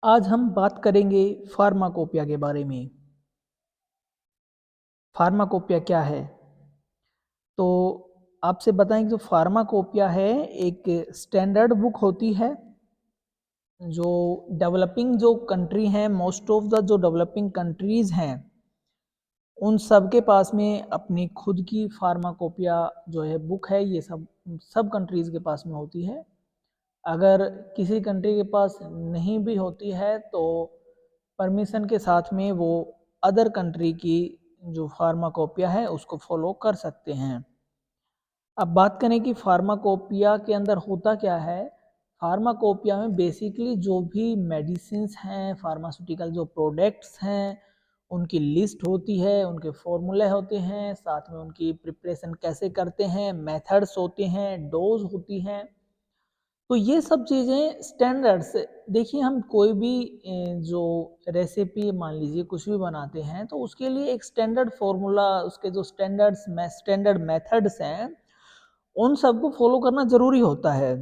आज हम बात करेंगे फार्माकोपिया के बारे में। फार्माकोपिया क्या है? तो आपसे बताएं कि जो फार्माकोपिया है एक स्टैंडर्ड बुक होती है जो डेवलपिंग जो कंट्री हैं, मोस्ट ऑफ द जो डेवलपिंग कंट्रीज़ हैं उन सब के पास में अपनी खुद की फार्माकोपिया जो है बुक है। ये सब सब कंट्रीज़ के पास में होती है। अगर किसी कंट्री के पास नहीं भी होती है तो परमिशन के साथ में वो अदर कंट्री की जो फार्माकोपिया है उसको फॉलो कर सकते हैं। अब बात करें कि फार्माकोपिया के अंदर होता क्या है। फार्माकोपिया में बेसिकली जो भी मेडिसिन्स हैं, फार्मास्यूटिकल जो प्रोडक्ट्स हैं, उनकी लिस्ट होती है, उनके फॉर्मूले होते हैं, साथ में उनकी प्रिपरेशन कैसे करते हैं, मेथड्स होते हैं, डोज होती हैं। तो ये सब चीज़ें स्टैंडर्ड्स। देखिए हम कोई भी जो रेसिपी मान लीजिए कुछ भी बनाते हैं तो उसके लिए एक स्टैंडर्ड फॉर्मूला, उसके जो स्टैंडर्ड मेथड्स हैं उन सबको फॉलो करना ज़रूरी होता है।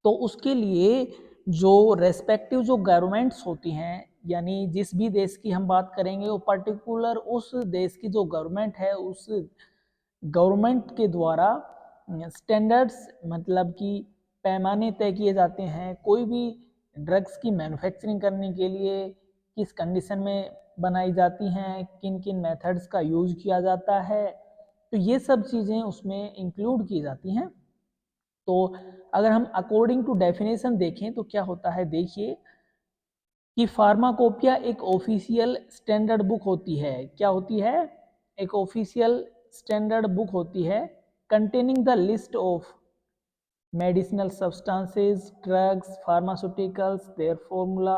तो उसके लिए जो रेस्पेक्टिव जो गवर्नमेंट्स होती हैं, यानी जिस भी देश की हम बात करेंगे वो पर्टिकुलर उस देश की जो गवर्नमेंट है उस गवर्नमेंट के द्वारा स्टैंडर्ड्स मतलब कि पैमाने तय किए जाते हैं। कोई भी ड्रग्स की मैन्युफैक्चरिंग करने के लिए किस कंडीशन में बनाई जाती हैं, किन किन मेथड्स का यूज किया जाता है, तो ये सब चीज़ें उसमें इंक्लूड की जाती हैं। तो अगर हम अकॉर्डिंग टू डेफिनेशन देखें तो क्या होता है, देखिए कि फार्माकोपिया एक ऑफिशियल स्टैंडर्ड बुक होती है। क्या होती है? एक ऑफिशियल स्टैंडर्ड बुक होती है containing the list of medicinal substances, drugs, pharmaceuticals, their formula,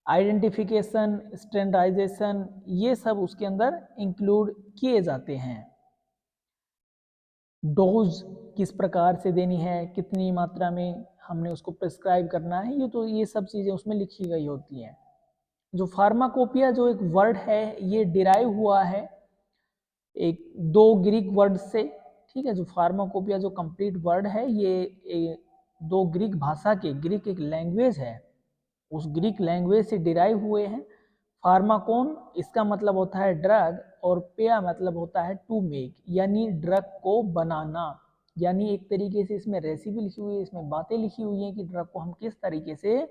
identification, standardization, ये सब उसके अंदर इंक्लूड किए जाते हैं। डोज किस प्रकार से देनी है, कितनी मात्रा में हमने उसको प्रिस्क्राइब करना है, ये सब चीज़ें उसमें लिखी गई होती हैं। जो फार्माकोपिया जो एक वर्ड है ये डिराइव हुआ है एक दो ग्रीक वर्ड से। ठीक है, जो फार्माकोपिया जो कंप्लीट वर्ड है ये दो ग्रीक भाषा के, ग्रीक एक लैंग्वेज है, उस ग्रीक लैंग्वेज से डिराइव हुए हैं। फार्माकोन इसका मतलब होता है ड्रग और पेया मतलब होता है टू मेक, यानी ड्रग को बनाना। यानी एक तरीके से इसमें रेसिपी लिखी हुई है, इसमें बातें लिखी हुई हैं कि ड्रग को हम किस तरीके से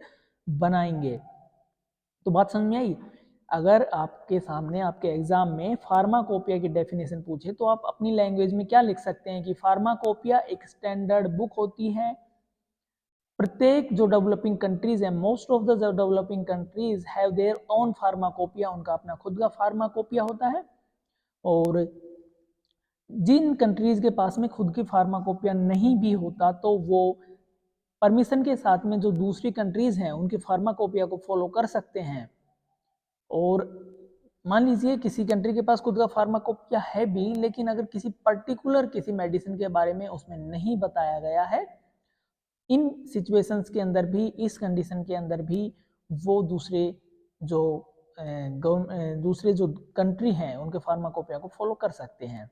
बनाएंगे। तो बात समझ में आई? अगर आपके सामने आपके एग्जाम में फार्माकोपिया की डेफिनेशन पूछे तो आप अपनी लैंग्वेज में क्या लिख सकते हैं कि फार्माकोपिया एक स्टैंडर्ड बुक होती है। प्रत्येक जो डेवलपिंग कंट्रीज है, most of the developing countries have their own pharmacopoeia, उनका अपना खुद का फार्माकोपिया होता है। और जिन कंट्रीज के पास में खुद की फार्माकोपिया नहीं भी होता तो वो परमिशन के साथ में जो दूसरी कंट्रीज हैं उनकी फार्माकोपिया को फॉलो कर सकते हैं। और मान लीजिए किसी कंट्री के पास खुद का फार्माकोपिया है भी, लेकिन अगर किसी पर्टिकुलर किसी मेडिसिन के बारे में उसमें नहीं बताया गया है, इन सिचुएशंस के अंदर भी, इस कंडीशन के अंदर भी वो जो दूसरे जो कंट्री हैं उनके फार्माकोपिया को फॉलो कर सकते हैं।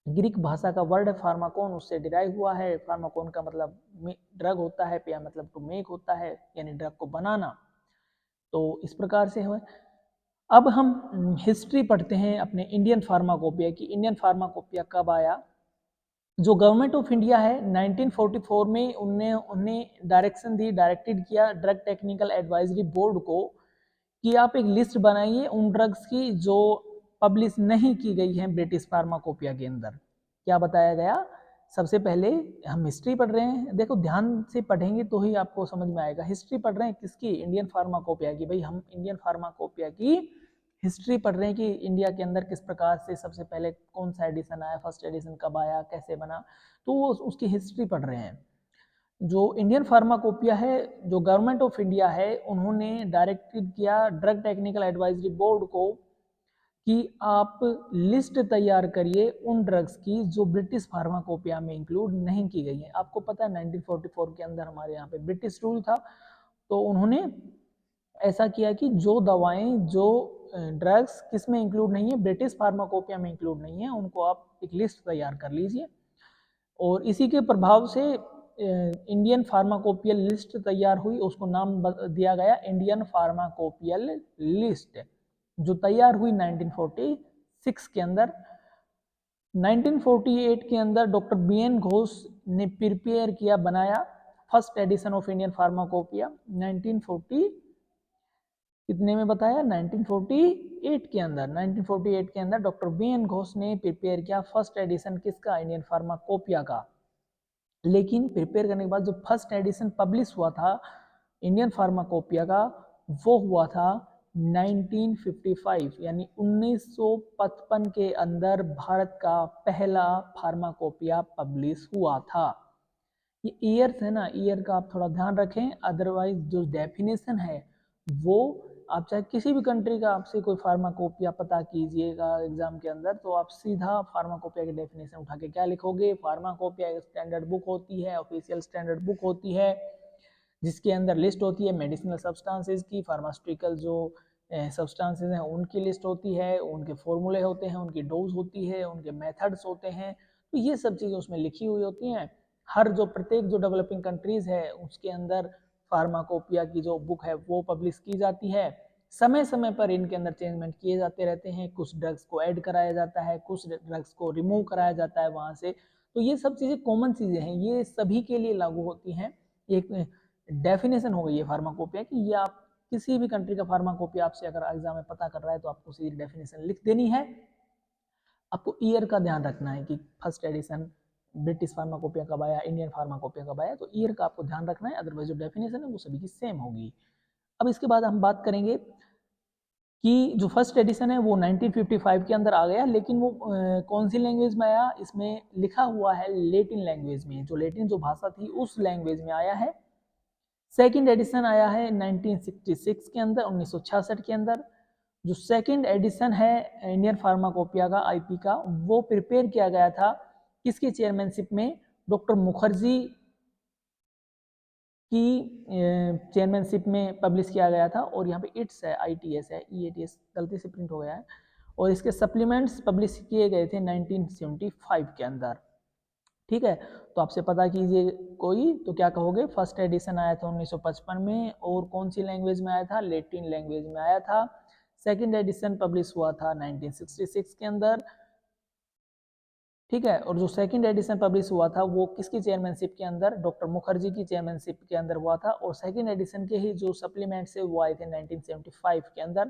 ग्रीक भाषा का वर्ड है फार्माकोन, उससे डिराइव हुआ है। फार्माकोन का मतलब ड्रग होता है, पिया मतलब टू मेक होता है, यानी ड्रग को बनाना। तो इस प्रकार से है। अब हम हिस्ट्री पढ़ते हैं अपने इंडियन फार्माकोपिया की। इंडियन फार्माकोपिया कब आया? जो गवर्नमेंट ऑफ इंडिया है 1944 में उन्हें डायरेक्शन दी, डायरेक्टेड किया ड्रग टेक्निकल एडवाइजरी बोर्ड को कि आप एक लिस्ट बनाइए उन ड्रग्स की जो पब्लिश नहीं की गई हैं ब्रिटिश फार्माकोपिया के अंदर। क्या बताया गया? सबसे पहले हम हिस्ट्री पढ़ रहे हैं, देखो ध्यान से पढ़ेंगे तो ही आपको समझ में आएगा। हिस्ट्री पढ़ रहे हैं किसकी? इंडियन फार्माकोपिया की। भाई हम इंडियन फार्माकोपिया की हिस्ट्री पढ़ रहे हैं कि इंडिया के अंदर किस प्रकार से सबसे पहले कौन सा एडिशन आया, फर्स्ट एडिशन कब आया, कैसे बना, तो वो उसकी हिस्ट्री पढ़ रहे हैं। जो इंडियन फार्माकोपिया है, जो गवर्नमेंट ऑफ इंडिया है, उन्होंने डायरेक्टेड किया ड्रग टेक्निकल एडवाइजरी बोर्ड को कि आप लिस्ट तैयार करिए उन ड्रग्स की जो ब्रिटिश फार्माकोपिया में इंक्लूड नहीं की गई है। आपको पता है 1944 के अंदर हमारे यहाँ पे ब्रिटिश रूल था, तो उन्होंने ऐसा किया कि जो दवाएं, जो ड्रग्स किस में इंक्लूड नहीं है, ब्रिटिश फार्माकोपिया में इंक्लूड नहीं है, उनको आप एक लिस्ट तैयार कर लीजिए। और इसी के प्रभाव से इंडियन फार्माकोपियल लिस्ट तैयार हुई, उसको नाम दिया गया इंडियन फार्माकोपियल लिस्ट, जो तैयार हुई 1946 के अंदर। 1948 के अंदर डॉक्टर बी एन घोष ने प्रिपेयर किया, बनाया first edition of Indian pharmacopoeia. 1940 कितने में बताया, 1948 के अंदर, 1948 के अंदर डॉक्टर बी एन घोष ने प्रिपेयर किया फर्स्ट एडिशन किसका, इंडियन फार्माकोपिया का। लेकिन प्रिपेयर करने के बाद जो फर्स्ट एडिशन पब्लिश हुआ था इंडियन फार्माकोपिया का, वो हुआ था 1955, यानी 1955 के अंदर भारत का पहला फार्माकोपिया पब्लिश हुआ था। ये ईयर्स है ना, ईयर का आप थोड़ा ध्यान रखें, अदरवाइज जो डेफिनेशन है वो आप चाहे किसी भी कंट्री का आपसे कोई फार्माकोपिया पता कीजिएगा एग्जाम के अंदर, तो आप सीधा फार्माकोपिया की डेफिनेशन उठा के क्या लिखोगे, फार्माकोपिया एक स्टैंडर्ड बुक होती है, ऑफिशियल स्टैंडर्ड बुक होती है, जिसके अंदर लिस्ट होती है मेडिसिनल सब्सटेंसेस की, फार्मास्यूटिकल जो सब्सटेंसेस हैं उनकी लिस्ट होती है, उनके फॉर्मूले होते हैं, उनकी डोज होती है, उनके मेथड्स होते हैं, तो ये सब चीज़ें उसमें लिखी हुई होती हैं। हर जो प्रत्येक जो डेवलपिंग कंट्रीज है उसके अंदर फार्माकोपिया की जो बुक है वो पब्लिश की जाती है। समय समय पर इनके अंदर चेंजमेंट किए जाते रहते हैं, कुछ ड्रग्स को ऐड कराया जाता है, कुछ ड्रग्स को रिमूव कराया जाता है वहाँ से। तो ये सब चीज़ें कॉमन चीज़ें हैं, ये सभी के लिए लागू होती हैं। एक डेफिनेशन हो गई है फार्माकोपिया की, ये आप किसी भी कंट्री का फार्माकोपिया आपसे अगर एग्जाम में पता कर रहा है तो आपको सीधी डेफिनेशन लिख देनी है। आपको ईयर का ध्यान रखना है कि फर्स्ट एडिशन ब्रिटिश फार्माकोपिया कब आया, इंडियन फार्माकोपिया कब आया, तो ईयर का आपको ध्यान रखना है, अदरवाइज जो डेफिनेशन है वो सभी की सेम होगी। अब इसके बाद हम बात करेंगे कि जो फर्स्ट एडिशन है वो 1955 के अंदर आ गया, लेकिन वो कौन सी लैंग्वेज में आया, इसमें लिखा हुआ है लेटिन लैंग्वेज में, जो लेटिन जो भाषा थी उस लैंग्वेज में आया है। सेकेंड एडिशन आया है 1966 के अंदर, 1966 के अंदर। जो सेकेंड एडिशन है इंडियन फार्माकोपिया का, आईपी का, वो प्रिपेयर किया गया था किसकी चेयरमैनशिप में, डॉक्टर मुखर्जी की चेयरमैनशिप में पब्लिश किया गया था। और यहाँ पे इट्स है, ITS है, EATS गलती से प्रिंट हो गया है। और इसके सप्लीमेंट्स पब्लिश किए गए थे 1975 के अंदर। ठीक है, तो आपसे पता कीजिए कोई तो क्या कहोगे, फर्स्ट एडिशन आया था 1955 में, और कौन सी लैंग्वेज में आया था, लेटिन लैंग्वेज में आया था। सेकेंड एडिशन पब्लिश हुआ था 1966 के अंदर। ठीक है, और जो सेकंड एडिशन पब्लिश हुआ था वो किसकी चेयरमैनशिप के अंदर, डॉक्टर मुखर्जी की चेयरमैनशिप के अंदर हुआ था। और सेकंड एडिशन के ही जो सप्लीमेंट्स है वो आए थे 1975 के अंदर।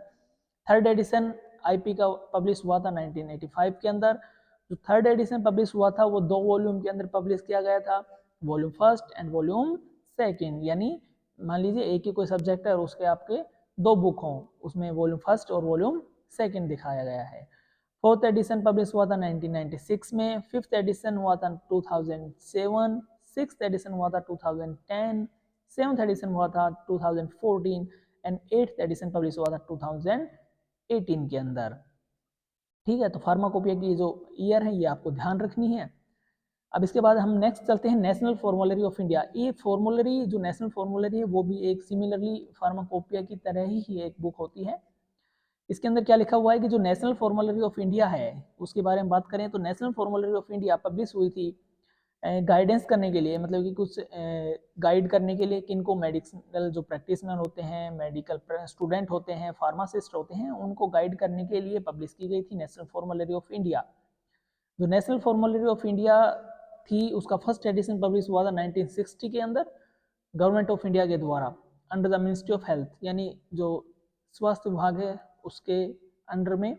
थर्ड एडिशन आईपी का पब्लिश हुआ था 1985 के अंदर। जो थर्ड एडिशन पब्लिश हुआ था वो 2 वॉल्यूम के अंदर पब्लिश किया गया था, volume first and volume second, यानी मान लीजिए एक ही कोई सब्जेक्ट है और उसके आपके 2 बुक हों, उसमें वॉल्यूम फर्स्ट और वॉल्यूम सेकेंड दिखाया गया है। फोर्थ एडिशन पब्लिश हुआ था 1996 में, फिफ्थ एडिशन हुआ था 2007, सिक्स्थ एडिशन हुआ था 2010, सेवंथ एडिशन हुआ था 2014 एंड एट्थ एडिशन पब्लिश हुआ था 2018 के अंदर। ठीक है, तो फार्माकोपिया की जो ईयर है ये आपको ध्यान रखनी है। अब इसके बाद हम नेक्स्ट चलते हैं नेशनल फॉर्मूलरी ऑफ इंडिया। ये फॉर्मूलरी जो नेशनल फॉर्मूलरी है वो भी एक सिमिलरली फार्माकोपिया की तरह ही एक बुक होती है। इसके अंदर क्या लिखा हुआ है कि जो नेशनल फॉर्मूलरी ऑफ इंडिया है उसके बारे में बात करें तो national formulary of India publish हुई थी गाइडेंस करने के लिए, मतलब कि कुछ गाइड करने के लिए किनको, मेडिकल जो प्रैक्टिशनर होते हैं, मेडिकल स्टूडेंट होते हैं, फार्मासिस्ट होते हैं, उनको गाइड करने के लिए पब्लिश की गई थी नेशनल फॉर्मूलरी ऑफ इंडिया। जो नेशनल फॉर्मूलरी ऑफ इंडिया थी उसका फर्स्ट एडिशन पब्लिश हुआ था 1960 के अंदर गवर्नमेंट ऑफ इंडिया के द्वारा under the ministry of health, यानी जो स्वास्थ्य विभाग है उसके अंडर में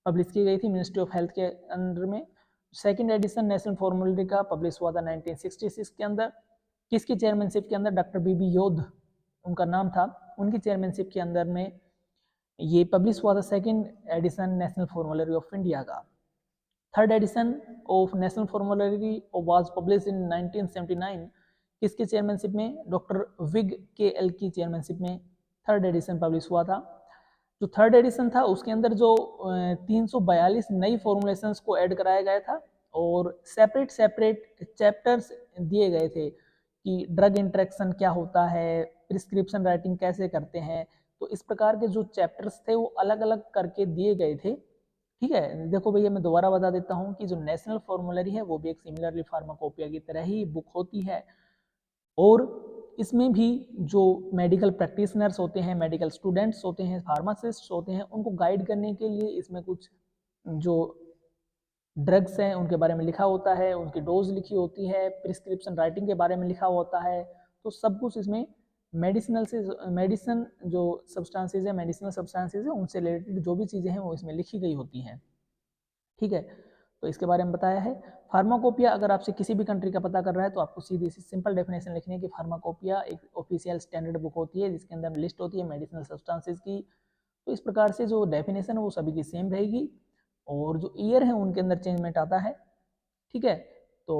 पब्लिश की गई थी, मिनिस्ट्री ऑफ हेल्थ के अंडर में। सेकंड एडिशन नेशनल फॉर्मूलरी का पब्लिश हुआ था 1966 के अंदर। किसकी चेयरमैनशिप के अंदर, डॉक्टर BB योध उनका नाम था, उनकी चेयरमैनशिप के अंदर में ये पब्लिश हुआ था second edition national formulary of India का। Third edition of national formulary was publish in 1979, किसकी चेयरमैनशिप में, डॉक्टर विग KL की चेयरमैनशिप में थर्ड एडिशन पब्लिश हुआ था। जो थर्ड एडिशन था उसके अंदर जो 342 नई फॉर्मुलेशंस को ऐड कराया गया था और सेपरेट सेपरेट चैप्टर्स दिए गए थे कि ड्रग इंटरेक्शन क्या होता है, प्रिस्क्रिप्शन राइटिंग कैसे करते हैं, तो इस प्रकार के जो चैप्टर्स थे वो अलग अलग करके दिए गए थे। ठीक है, देखो भैया मैं दोबारा बता देता हूँ कि जो नेशनल फॉर्मूलरी है वो भी एक सिमिलरली फार्माकोपिया की तरह ही बुक होती है। और इसमें भी जो मेडिकल प्रैक्टिशनर्स होते हैं, मेडिकल स्टूडेंट्स होते हैं, फार्मासिस्ट होते हैं, उनको गाइड करने के लिए इसमें कुछ जो ड्रग्स हैं उनके बारे में लिखा होता है, उनकी डोज लिखी होती है, प्रिस्क्रिप्शन राइटिंग के बारे में लिखा होता है। तो सब कुछ इसमें मेडिसिन जो सब्सटेंसेज है, मेडिसिनल सब्सटेंसेज है, उनसे रिलेटेड जो भी चीज़ें हैं वो इसमें लिखी गई होती हैं। ठीक है, तो इसके बारे में बताया है। फार्माकोपिया अगर आपसे किसी भी कंट्री का पता कर रहा है तो आपको सीधी सी सिंपल डेफिनेशन लिखनी है कि फार्माकोपिया एक ऑफिशियल स्टैंडर्ड बुक होती है जिसके अंदर लिस्ट होती है मेडिसिनल सब्सटेंसेज की। तो इस प्रकार से जो डेफिनेशन है वो सभी की सेम रहेगी और जो ईयर है उनके अंदर चेंजमेंट आता है। ठीक है, तो